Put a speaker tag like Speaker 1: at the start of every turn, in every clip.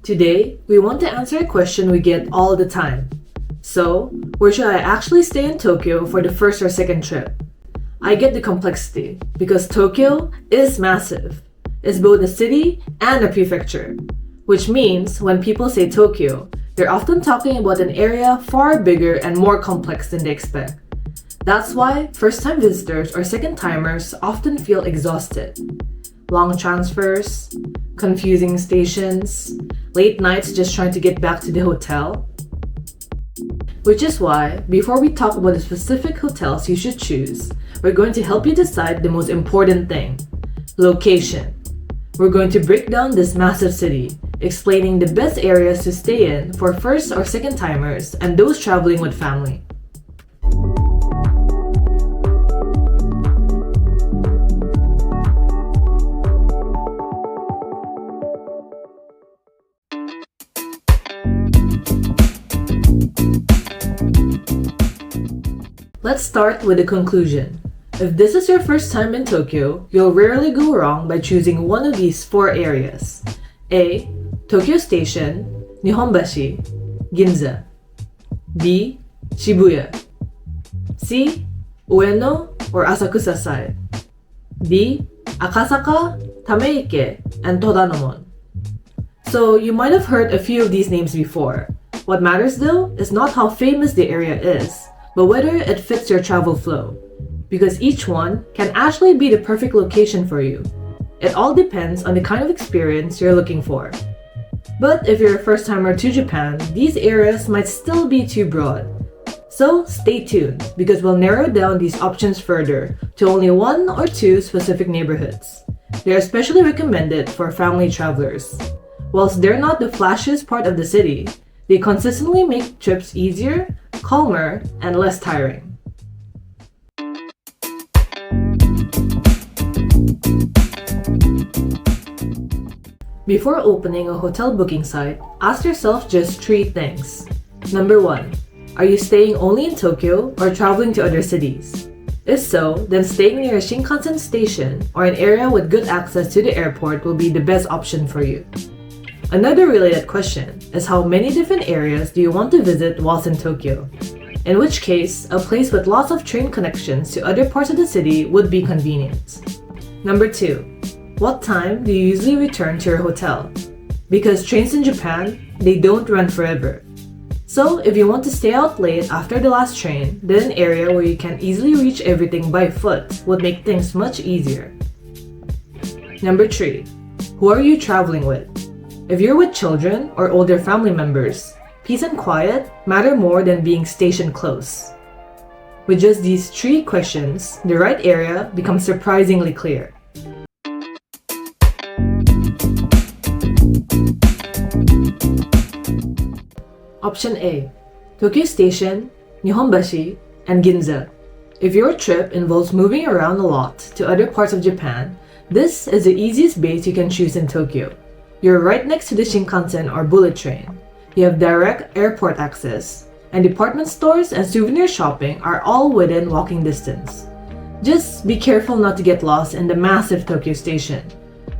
Speaker 1: Today, we want to answer a question we get all the time. So, where should I actually stay in Tokyo for the first or second trip? I get the complexity, because Tokyo is massive. It's both a city and a prefecture, which means when people say Tokyo, they're often talking about an area far bigger and more complex than they expect. That's why first-time visitors or second-timers often feel exhausted. Long transfers, confusing stations, late nights just trying to get back to the hotel. Which is why, before we talk about the specific hotels you should choose, we're going to help you decide the most important thing: location. We're going to break down this massive city, explaining the best areas to stay in for first or second timers and those traveling with family. Let's start with the conclusion. If this is your first time in Tokyo, you'll rarely go wrong by choosing one of these four areas. A. Tokyo Station, Nihonbashi, Ginza. B. Shibuya. C. Ueno or Asakusa side. D. Akasaka, Tameike, and Toranomon. So you might have heard a few of these names before. What matters though is not how famous the area is, but whether it fits your travel flow, because each one can actually be the perfect location for you. It all depends on the kind of experience you're looking for. But if you're a first-timer to Japan, these areas might still be too broad. So stay tuned, because we'll narrow down these options further to only one or two specific neighborhoods. They're especially recommended for family travelers. Whilst they're not the flashiest part of the city, they consistently make trips easier, calmer, and less tiring. Before opening a hotel booking site, ask yourself just 3 things. Number 1. Are you staying only in Tokyo or traveling to other cities? If so, then staying near a Shinkansen station or an area with good access to the airport will be the best option for you. Another related question is how many different areas do you want to visit whilst in Tokyo? In which case, a place with lots of train connections to other parts of the city would be convenient. Number 2. What time do you usually return to your hotel? Because trains in Japan, they don't run forever. So if you want to stay out late after the last train, then an area where you can easily reach everything by foot would make things much easier. Number 3. Who are you traveling with? If you're with children or older family members, peace and quiet matter more than being stationed close. With just these 3 questions, the right area becomes surprisingly clear. Option A. Tokyo Station, Nihonbashi, and Ginza. If your trip involves moving around a lot to other parts of Japan, this is the easiest base you can choose in Tokyo. You're right next to the Shinkansen or bullet train. You have direct airport access, and department stores and souvenir shopping are all within walking distance. Just be careful not to get lost in the massive Tokyo Station.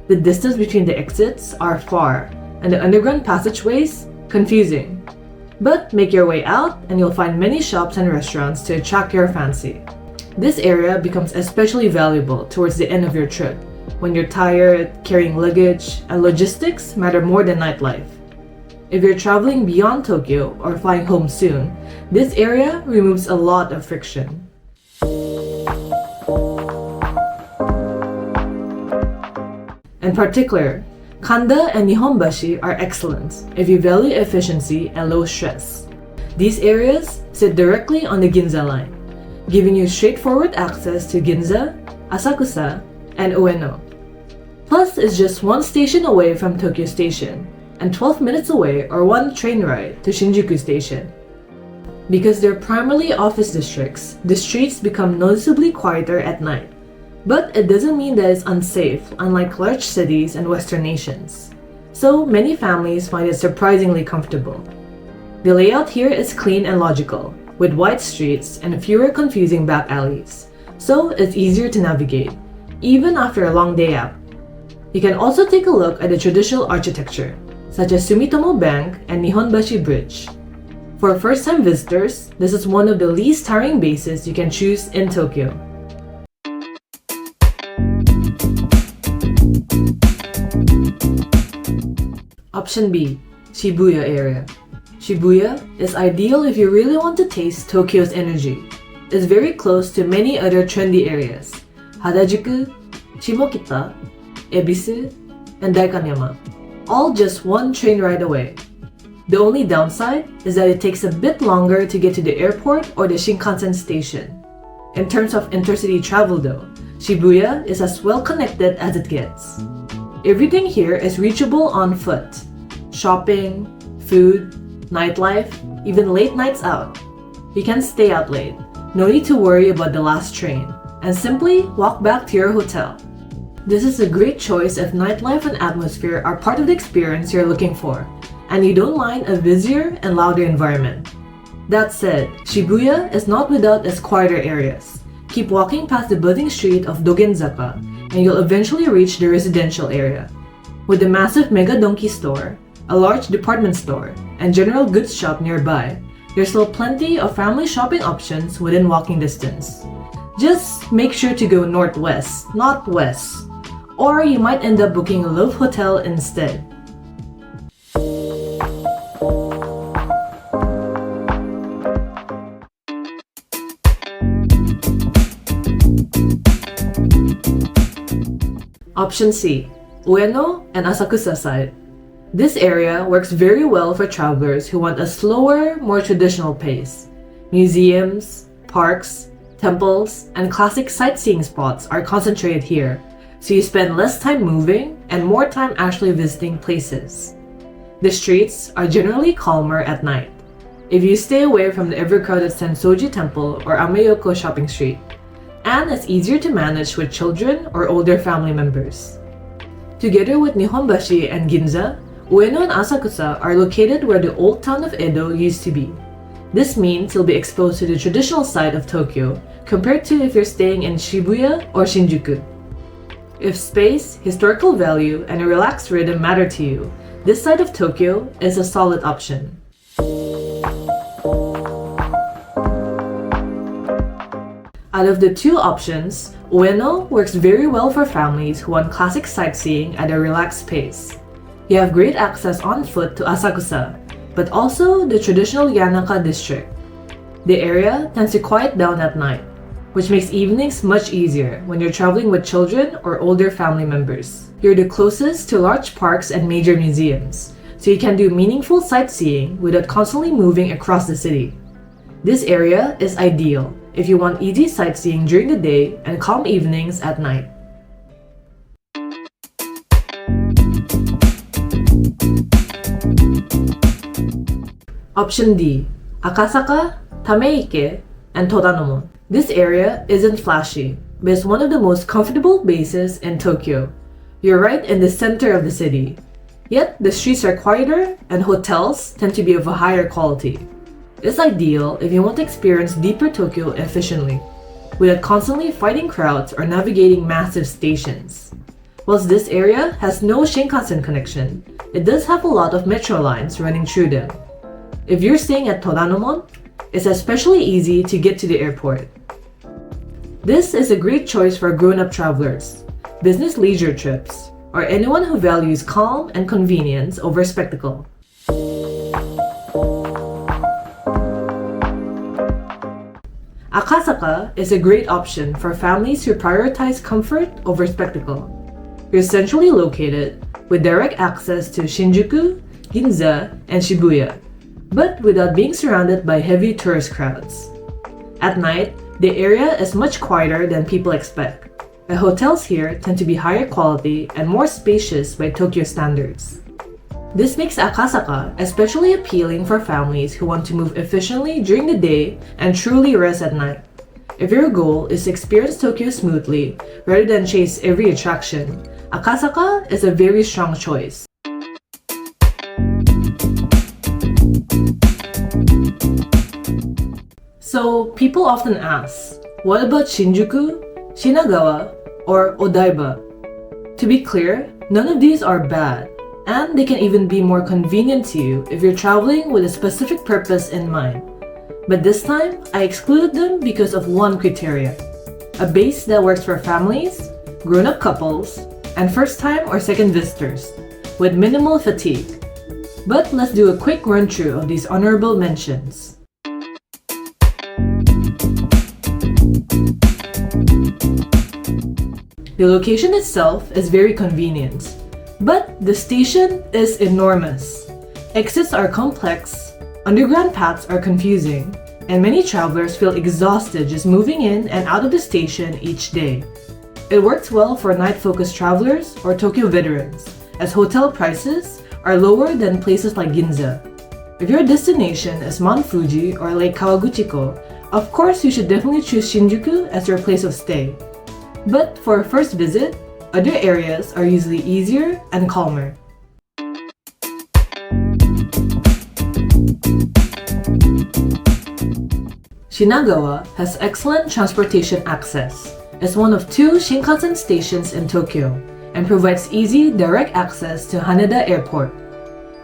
Speaker 1: The distance between the exits are far, and the underground passageways confusing. But make your way out and you'll find many shops and restaurants to attract your fancy. This area becomes especially valuable towards the end of your trip, when you're tired, carrying luggage, and logistics matter more than nightlife. If you're traveling beyond Tokyo or flying home soon, this area removes a lot of friction. In particular, Kanda and Nihonbashi are excellent if you value efficiency and low stress. These areas sit directly on the Ginza line, giving you straightforward access to Ginza, Asakusa, and Ueno. Plus, it's just 1 station away from Tokyo Station, and 12 minutes away or 1 train ride to Shinjuku Station. Because they're primarily office districts, the streets become noticeably quieter at night. But it doesn't mean that it's unsafe, unlike large cities and Western nations. So many families find it surprisingly comfortable. The layout here is clean and logical, with wide streets and fewer confusing back alleys, so it's easier to navigate, even after a long day out. You can also take a look at the traditional architecture. such as Sumitomo Bank and Nihonbashi Bridge. For first-time visitors, this is one of the least tiring bases you can choose in Tokyo. Option B, Shibuya area. Shibuya is ideal if you really want to taste Tokyo's energy. It's very close to many other trendy areas, Harajuku, Shimokita, Ebisu, and Daikanyama, all just one train ride away. The only downside is that it takes a bit longer to get to the airport or the Shinkansen station. In terms of intercity travel though, Shibuya is as well connected as it gets. Everything here is reachable on foot. Shopping, food, nightlife, even late nights out. You can stay out late, no need to worry about the last train, and simply walk back to your hotel. This is a great choice if nightlife and atmosphere are part of the experience you're looking for, and you don't mind a busier and louder environment. That said, Shibuya is not without its quieter areas. Keep walking past the buzzing street of Dogenzaka, and you'll eventually reach the residential area. With a massive Mega Donkey store, a large department store, and general goods shop nearby, there's still plenty of family shopping options within walking distance. Just make sure to go northwest, not west, or you might end up booking a Love Hotel instead. Option C, Ueno and Asakusa side. This area works very well for travelers who want a slower, more traditional pace. Museums, parks, temples, and classic sightseeing spots are concentrated here, so you spend less time moving and more time actually visiting places. The streets are generally calmer at night, if you stay away from the ever-crowded Sensoji Temple or Amayoko Shopping Street, and it's easier to manage with children or older family members. Together with Nihonbashi and Ginza, Ueno and Asakusa are located where the old town of Edo used to be. This means you'll be exposed to the traditional side of Tokyo compared to if you're staying in Shibuya or Shinjuku. If space, historical value, and a relaxed rhythm matter to you, this side of Tokyo is a solid option. Out of the two options, Ueno works very well for families who want classic sightseeing at a relaxed pace. You have great access on foot to Asakusa, but also the traditional Yanaka district. The area tends to quiet down at night, which makes evenings much easier when you're traveling with children or older family members. You're the closest to large parks and major museums, so you can do meaningful sightseeing without constantly moving across the city. This area is ideal if you want easy sightseeing during the day and calm evenings at night. Option D, Akasaka, Tameike, and Toranomon. This area isn't flashy, but it's one of the most comfortable bases in Tokyo. You're right in the center of the city. Yet, the streets are quieter and hotels tend to be of a higher quality. It's ideal if you want to experience deeper Tokyo efficiently, without constantly fighting crowds or navigating massive stations. Whilst this area has no Shinkansen connection, it does have a lot of metro lines running through them. If you're staying at Toranomon, it's especially easy to get to the airport. This is a great choice for grown-up travelers, business leisure trips, or anyone who values calm and convenience over spectacle. Akasaka is a great option for families who prioritize comfort over spectacle. You're centrally located with direct access to Shinjuku, Ginza, and Shibuya, but without being surrounded by heavy tourist crowds. At night, the area is much quieter than people expect. The hotels here tend to be higher quality and more spacious by Tokyo standards. This makes Akasaka especially appealing for families who want to move efficiently during the day and truly rest at night. If your goal is to experience Tokyo smoothly rather than chase every attraction, Akasaka is a very strong choice. So people often ask, what about Shinjuku, Shinagawa, or Odaiba? To be clear, none of these are bad. and they can even be more convenient to you if you're traveling with a specific purpose in mind. But this time, I excluded them because of one criteria: a base that works for families, grown-up couples, and first-time or second visitors, with minimal fatigue. But let's do a quick run-through of these honorable mentions. The location itself is very convenient, but the station is enormous. Exits are complex, underground paths are confusing, and many travelers feel exhausted just moving in and out of the station each day. It works well for night-focused travelers or Tokyo veterans, as hotel prices are lower than places like Ginza. If your destination is Mount Fuji or Lake Kawaguchiko, of course you should definitely choose Shinjuku as your place of stay. But for a first visit, other areas are usually easier and calmer. Shinagawa has excellent transportation access. It's one of 2 Shinkansen stations in Tokyo and provides easy, direct access to Haneda Airport.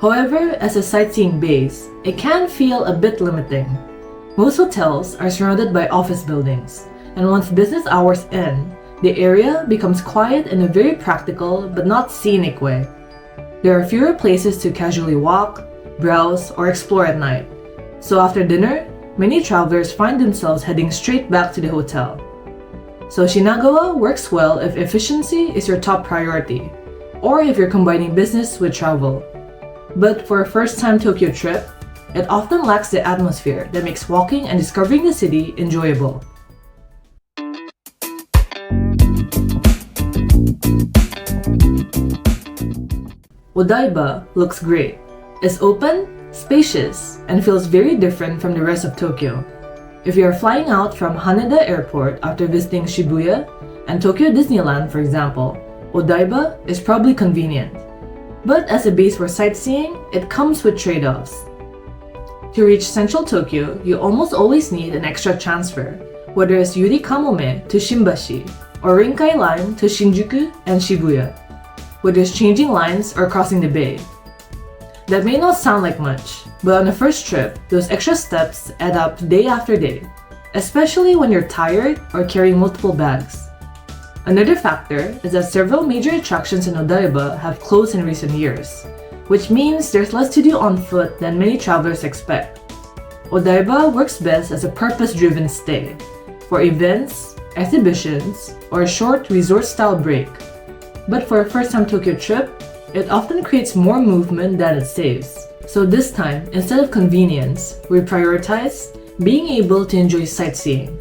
Speaker 1: However, as a sightseeing base, it can feel a bit limiting. Most hotels are surrounded by office buildings, and once business hours end, the area becomes quiet in a very practical but not scenic way. There are fewer places to casually walk, browse, or explore at night. So after dinner, many travelers find themselves heading straight back to the hotel. So Shinagawa works well if efficiency is your top priority, or if you're combining business with travel. But for a first-time Tokyo trip, it often lacks the atmosphere that makes walking and discovering the city enjoyable. Odaiba looks great. It's open, spacious, and feels very different from the rest of Tokyo. If you are flying out from Haneda Airport after visiting Shibuya and Tokyo Disneyland, for example, Odaiba is probably convenient. But as a base for sightseeing, it comes with trade-offs. To reach central Tokyo, you almost always need an extra transfer, whether it's Yuri Kamome to Shimbashi or Rinkai Line to Shinjuku and Shibuya, whether it's changing lines or crossing the bay. That may not sound like much, but on the first trip, those extra steps add up day after day, especially when you're tired or carrying multiple bags. Another factor is that several major attractions in Odaiba have closed in recent years, which means there's less to do on foot than many travelers expect. Odaiba works best as a purpose-driven stay, for events, exhibitions, or a short resort-style break. But for a first-time Tokyo trip, it often creates more movement than it saves. So this time, instead of convenience, we prioritize being able to enjoy sightseeing,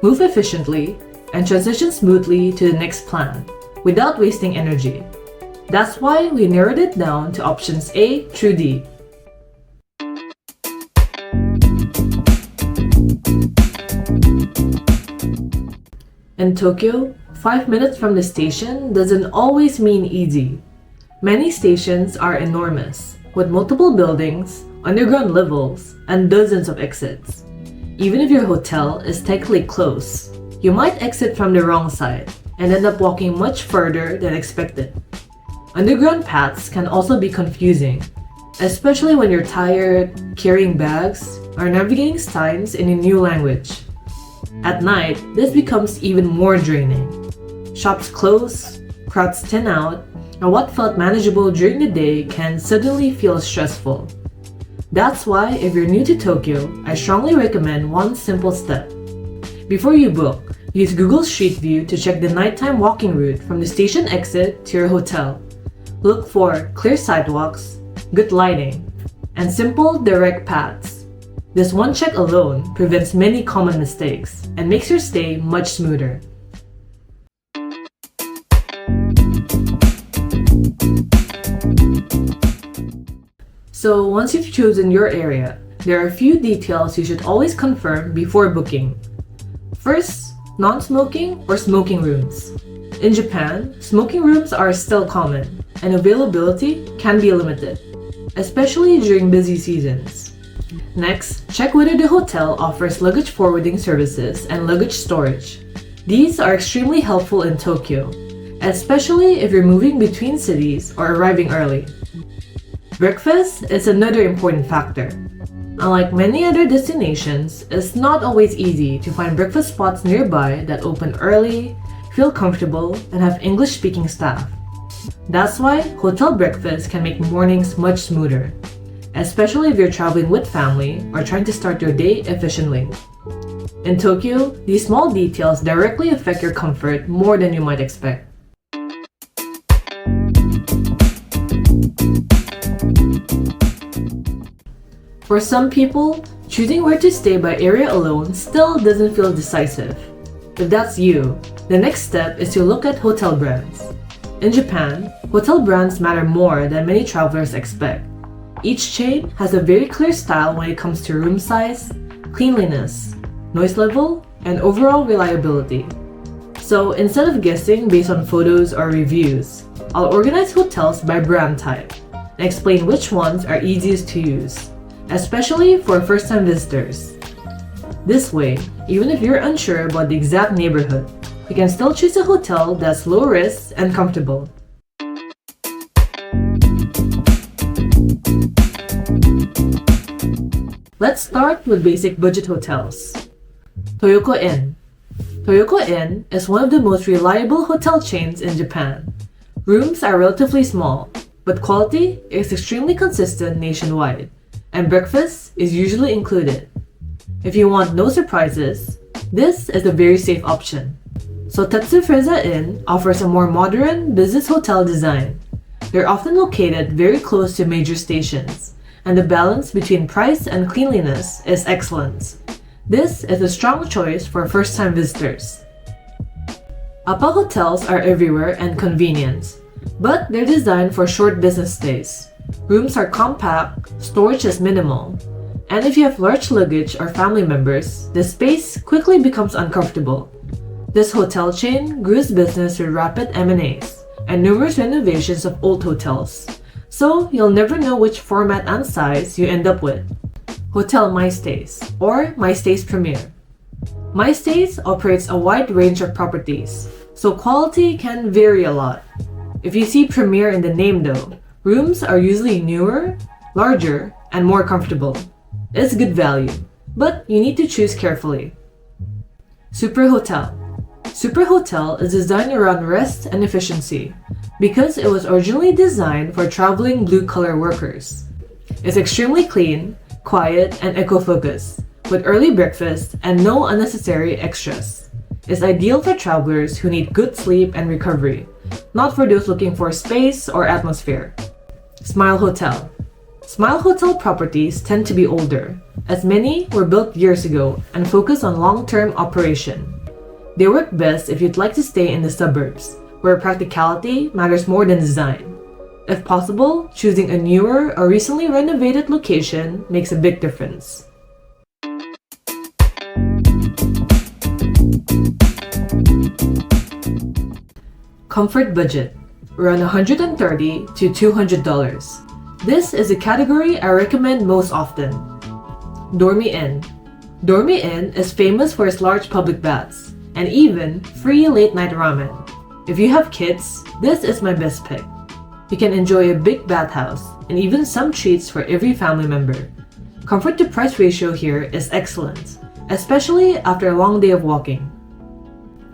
Speaker 1: move efficiently, and transition smoothly to the next plan, without wasting energy. That's why we narrowed it down to options A through D. In Tokyo, 5 minutes from the station doesn't always mean easy. Many stations are enormous, with multiple buildings, underground levels, and dozens of exits. Even if your hotel is technically close, you might exit from the wrong side and end up walking much further than expected. Underground paths can also be confusing, especially when you're tired, carrying bags, or navigating signs in a new language. At night, this becomes even more draining. Shops close, crowds thin out, and what felt manageable during the day can suddenly feel stressful. That's why if you're new to Tokyo, I strongly recommend one simple step. Before you book, use Google Street View to check the nighttime walking route from the station exit to your hotel. Look for clear sidewalks, good lighting, and simple, direct paths. This one check alone prevents many common mistakes and makes your stay much smoother. So once you've chosen your area, there are a few details you should always confirm before booking. First, non-smoking or smoking rooms. In Japan, smoking rooms are still common, and availability can be limited, especially during busy seasons. Next, check whether the hotel offers luggage forwarding services and luggage storage. These are extremely helpful in Tokyo, especially if you're moving between cities or arriving early. Breakfast is another important factor. Unlike many other destinations, it's not always easy to find breakfast spots nearby that open early, feel comfortable, and have English-speaking staff. That's why hotel breakfast can make mornings much smoother, especially if you're traveling with family or trying to start your day efficiently. In Tokyo, these small details directly affect your comfort more than you might expect. For some people, choosing where to stay by area alone still doesn't feel decisive. If that's you, the next step is to look at hotel brands. In Japan, hotel brands matter more than many travelers expect. Each chain has a very clear style when it comes to room size, cleanliness, noise level, and overall reliability. So instead of guessing based on photos or reviews, I'll organize hotels by brand type and explain which ones are easiest to use, especially for first-time visitors. This way, even if you're unsure about the exact neighborhood, you can still choose a hotel that's low risk and comfortable. Let's start with basic budget hotels. Toyoko Inn. Toyoko Inn is one of the most reliable hotel chains in Japan. Rooms are relatively small, but quality is extremely consistent nationwide, and breakfast is usually included. If you want no surprises, this is a very safe option. Sotetsu Freza Inn offers a more modern business hotel design. They're often located very close to major stations, and the balance between price and cleanliness is excellent. This is a strong choice for first-time visitors. Appa hotels are everywhere and convenient, but they're designed for short business stays. Rooms are compact, storage is minimal, and if you have large luggage or family members, the space quickly becomes uncomfortable. This hotel chain grew its business through rapid M&As and numerous renovations of old hotels, so you'll never know which format and size you end up with. Hotel My Stays, or My Stays Premier. My Stays operates a wide range of properties, so quality can vary a lot. If you see Premier in the name though, rooms are usually newer, larger, and more comfortable. It's good value, but you need to choose carefully. Super Hotel. Super Hotel is designed around rest and efficiency because it was originally designed for traveling blue-collar workers. It's extremely clean, quiet, and eco-focused, with early breakfast and no unnecessary extras. It's ideal for travelers who need good sleep and recovery, not for those looking for space or atmosphere. Smile Hotel. Smile Hotel properties tend to be older, as many were built years ago and focus on long-term operation. They work best if you'd like to stay in the suburbs, where practicality matters more than design. If possible, choosing a newer or recently renovated location makes a big difference. Comfort budget, around $130 to $200. This is a category I recommend most often. Dormy Inn. Dormy Inn is famous for its large public baths and even free late-night ramen. If you have kids, this is my best pick. You can enjoy a big bathhouse and even some treats for every family member. Comfort to price ratio here is excellent, especially after a long day of walking.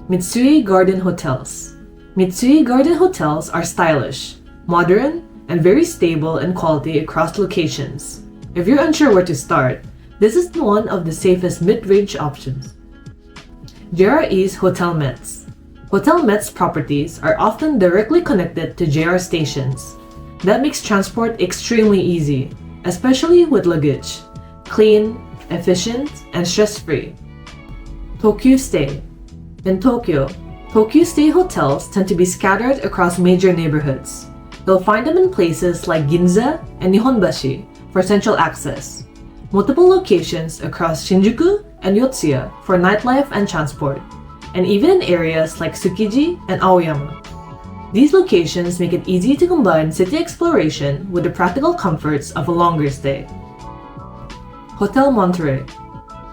Speaker 1: Mitsui Garden Hotels. Mitsui Garden Hotels are stylish, modern, and very stable in quality across locations. If you're unsure where to start, this is one of the safest mid-range options. JR East Hotel Mets. Hotel Mets properties are often directly connected to JR stations. That makes transport extremely easy, especially with luggage. Clean, efficient, and stress-free. Tokyo Stay. In Tokyo, Tokyo Stay hotels tend to be scattered across major neighborhoods. You'll find them in places like Ginza and Nihonbashi for central access, multiple locations across Shinjuku and Yotsuya for nightlife and transport, and even in areas like Tsukiji and Aoyama. These locations make it easy to combine city exploration with the practical comforts of a longer stay. Hotel Monterey.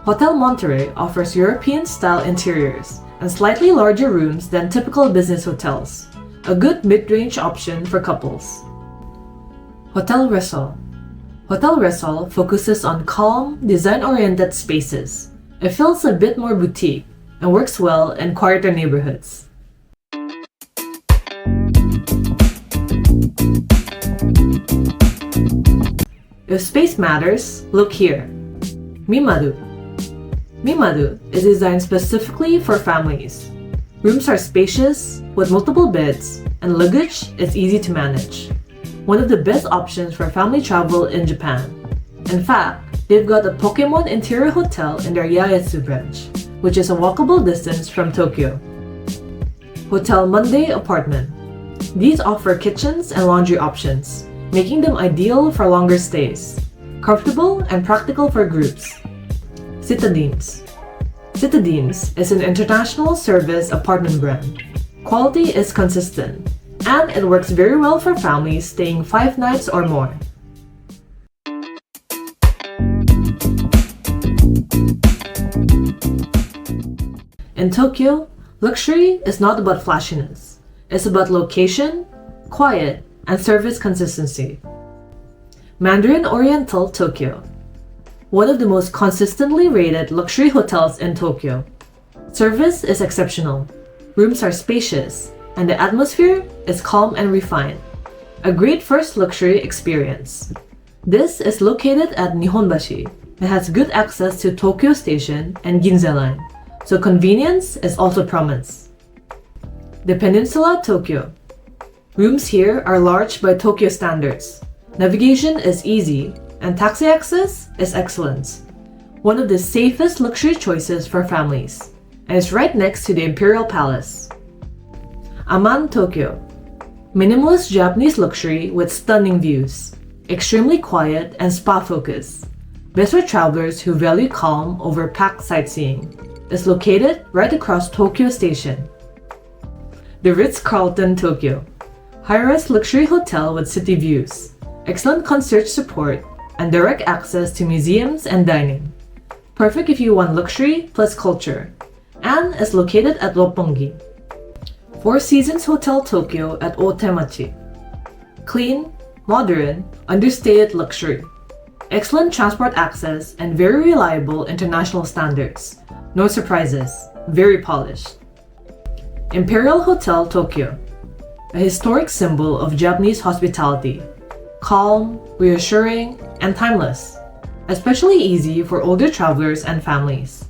Speaker 1: Hotel Monterey offers European-style interiors and slightly larger rooms than typical business hotels, a good mid-range option for couples. Hotel Resol. Hotel Resol focuses on calm, design-oriented spaces. It feels a bit more boutique and works well in quieter neighborhoods. If space matters, look here. Mimadu. Mimadu is designed specifically for families. Rooms are spacious, with multiple beds, and luggage is easy to manage. One of the best options for family travel in Japan. In fact, they've got a Pokemon interior hotel in their Yaesu branch, which is a walkable distance from Tokyo. Hotel Monday Apartment. These offer kitchens and laundry options, making them ideal for longer stays. Comfortable and practical for groups. Citadines. Citadines is an international service apartment brand. Quality is consistent, and it works very well for families staying 5 nights or more. In Tokyo, luxury is not about flashiness. It's about location, quiet, and service consistency. Mandarin Oriental Tokyo. One of the most consistently rated luxury hotels in Tokyo. Service is exceptional. Rooms are spacious, and the atmosphere is calm and refined. A great first luxury experience. This is located at Nihonbashi and has good access to Tokyo Station and Ginza line, so convenience is also promised. The Peninsula Tokyo. Rooms here are large by Tokyo standards. Navigation is easy, and taxi access is excellent. One of the safest luxury choices for families, and is right next to the Imperial Palace. Aman Tokyo. Minimalist Japanese luxury with stunning views. Extremely quiet and spa-focused. Best for travelers who value calm over packed sightseeing. Is located right across Tokyo Station. The Ritz-Carlton Tokyo. High-rise luxury hotel with city views. Excellent concierge support and direct access to museums and dining. Perfect if you want luxury plus culture, and is located at Roppongi. Four Seasons Hotel Tokyo at Otemachi. Clean, modern, understated luxury. Excellent transport access and very reliable international standards. No surprises, very polished. Imperial Hotel Tokyo. A historic symbol of Japanese hospitality. Calm, reassuring, and timeless. Especially easy for older travelers and families.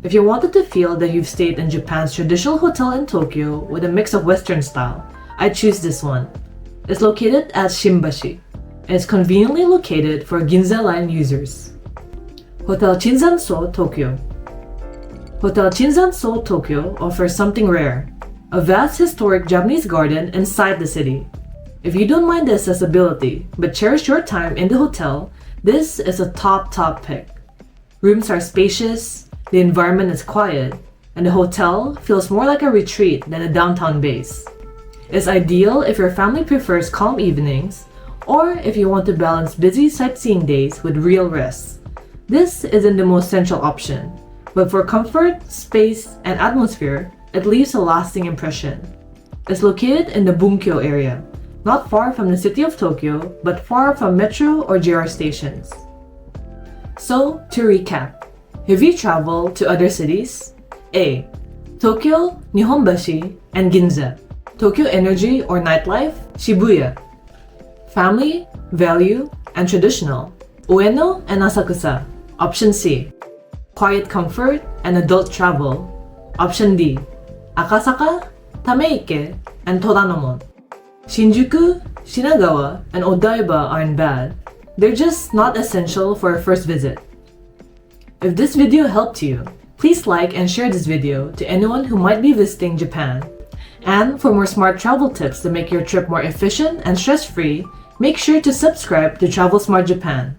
Speaker 1: If you wanted to feel that you've stayed in Japan's traditional hotel in Tokyo with a mix of Western style, I'd choose this one. It's located at Shinjuku, and is conveniently located for Ginza line users. Hotel Shinjuku Tokyo. Hotel Shinjuku Tokyo offers something rare, a vast historic Japanese garden inside the city. If you don't mind the accessibility, but cherish your time in the hotel, this is a top pick. Rooms are spacious, the environment is quiet, and the hotel feels more like a retreat than a downtown base. It's ideal if your family prefers calm evenings, or if you want to balance busy sightseeing days with real rest. This isn't the most central option, but for comfort, space, and atmosphere, it leaves a lasting impression. It's located in the Bunkyo area, not far from the city of Tokyo, but far from metro or JR stations. So, to recap, have you traveled to other cities? A. Tokyo, Nihonbashi, and Ginza. Tokyo energy or nightlife, Shibuya. Family, value, and traditional, Ueno and Asakusa. Option C. Quiet comfort and adult travel, Option D. Akasaka, Tameike, and Toranomon. Shinjuku, Shinagawa, and Odaiba aren't bad. They're just not essential for a first visit. If this video helped you, please like and share this video to anyone who might be visiting Japan. And for more smart travel tips to make your trip more efficient and stress-free, make sure to subscribe to Travel Smart Japan.